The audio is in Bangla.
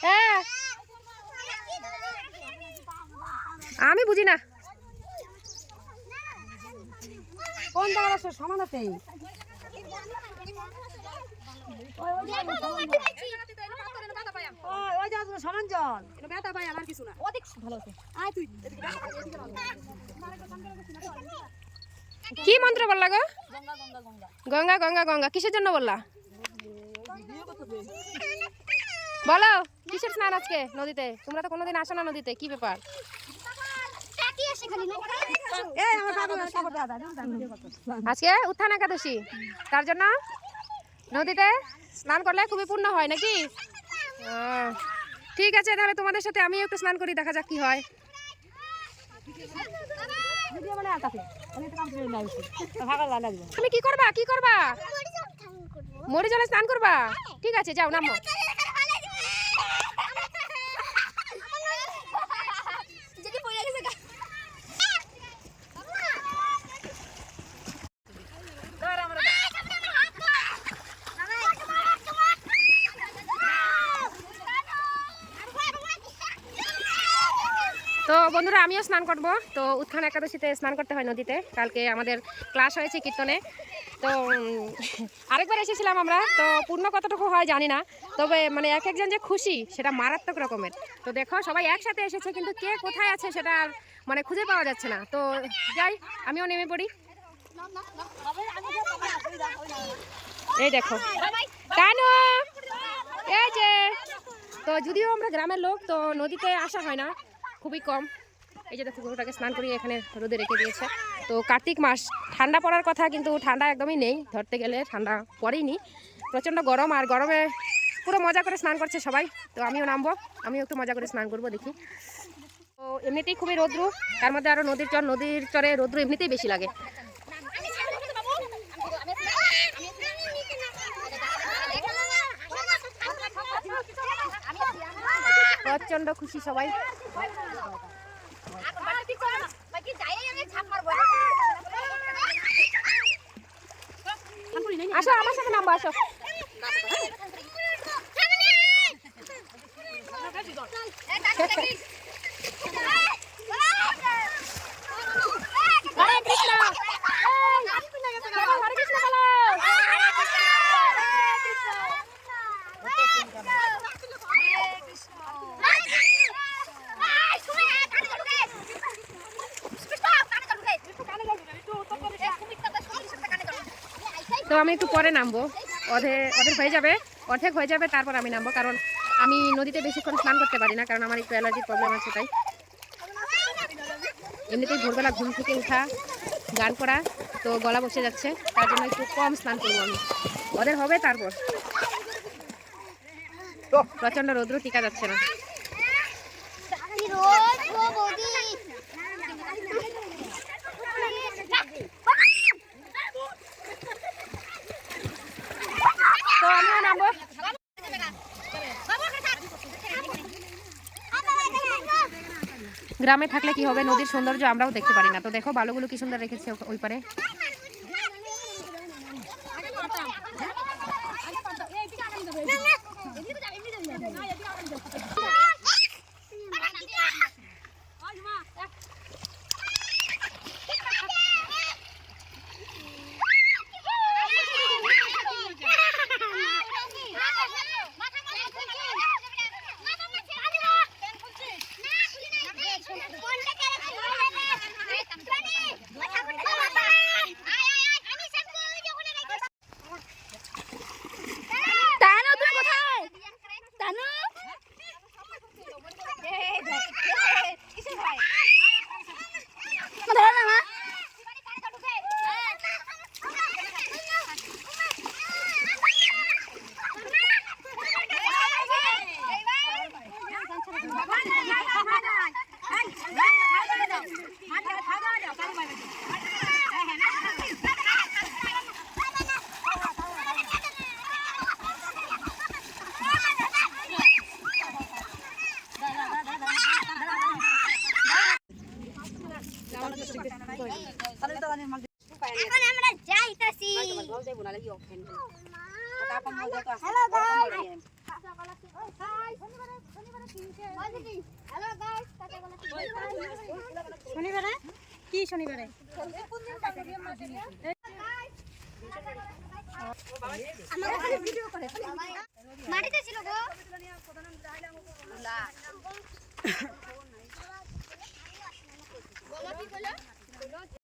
হ্যাঁ আমি বুঝি না কোন জায়গাটা সমাধাতে সমান জল ব্যথা পাই আমার কিছু না অধিক ভালো আছে আয় তুই কি মন্ত্র বললা গো? গঙ্গা গঙ্গা গঙ্গা কিসের জন্য বললা বলো? কিসের স্নান আজকে নদীতে? তোমরা তো কোনোদিন আসো না নদীতে, কি ব্যাপার? আজকে উত্থান একাদশী, তার জন্য নদীতে স্নান করলে খুবই পূর্ণ হয় নাকি? ঠিক আছে, তাহলে তোমাদের সাথে আমি একটু স্নান করি, দেখা যাক কি হয়। তুমি কি করবা? কি করবা? মরি জলে স্নান করবা? ঠিক আছে, যাও নামো। তো বন্ধুরা, আমিও স্নান করব। তো উত্থান একাদশীতে স্নান করতে হয় নদীতে। কালকে আমাদের ক্লাস হয়েছে কীর্তনে, তো আরেকবার এসেছিলাম আমরা। তো পূর্ণ কতটুকু হয় জানি না, তবে মানে এক একজন যে খুশি সেটা মারাত্মক রকমের। তো দেখো সবাই একসাথে এসেছে, কিন্তু কে কোথায় আছে সেটা আর মানে খুঁজে পাওয়া যাচ্ছে না। তো যাই, আমিও নেমে পড়ি। এই দেখো কেন এই যে, তো যদিও আমরা গ্রামের লোক, তো নদীতে আসা হয় না, খুবই কম। এই যে দেখো গরুটাকে স্নান করিয়ে এখানে রোদে রেখে দিয়েছে। তো কার্তিক মাস, ঠান্ডা পড়ার কথা, কিন্তু ঠান্ডা একদমই নেই। ধরতে গেলে ঠান্ডা পড়েইনি, প্রচণ্ড গরম। আর গরমে পুরো মজা করে স্নান করছে সবাই। তো আমিও নামবো, আমিও একটু মজা করে স্নান করবো, দেখি। তো এমনিতেই খুবই রৌদ্র, তার মধ্যে আরও নদীর চরে রৌদ্র এমনিতেই বেশি লাগে। প্রচণ্ড খুশি সবাই। আসো আমার সাথে নামবো, আসো। তো আমি একটু পরে নামবো, অর্ধেক হয়ে যাবে, তারপর আমি নামবো। কারণ আমি নদীতে বেশিক্ষণ স্নান করতে পারি না, কারণ আমার একটু অ্যালার্জির প্রবলেম আছে। তাই এমনিতেই ভোরবেলা ঘুম থেকে উঠা, গান করা, তো গলা বসে যাচ্ছে, তার জন্য একটু কম স্নান করবো আমি। ওদের হবে তারপর। প্রচণ্ড রৌদ্র, টিকা যাচ্ছে না। তো আমিও নামবো। গ্রামে থাকলে কি হবে, নদীর সৌন্দর্য আমরাও দেখতে পারি না। তো দেখো বালুগুলো কি সুন্দর রেখেছে ওই পারে। এখন আমরা যাইতাছি। Hello guys. হ্যালো গাইস, কাকে বলে? শনিবারে কি শনিবারে আমাকে ভিডিও করে মাটিতে ছিল গো। গোলাপি কলা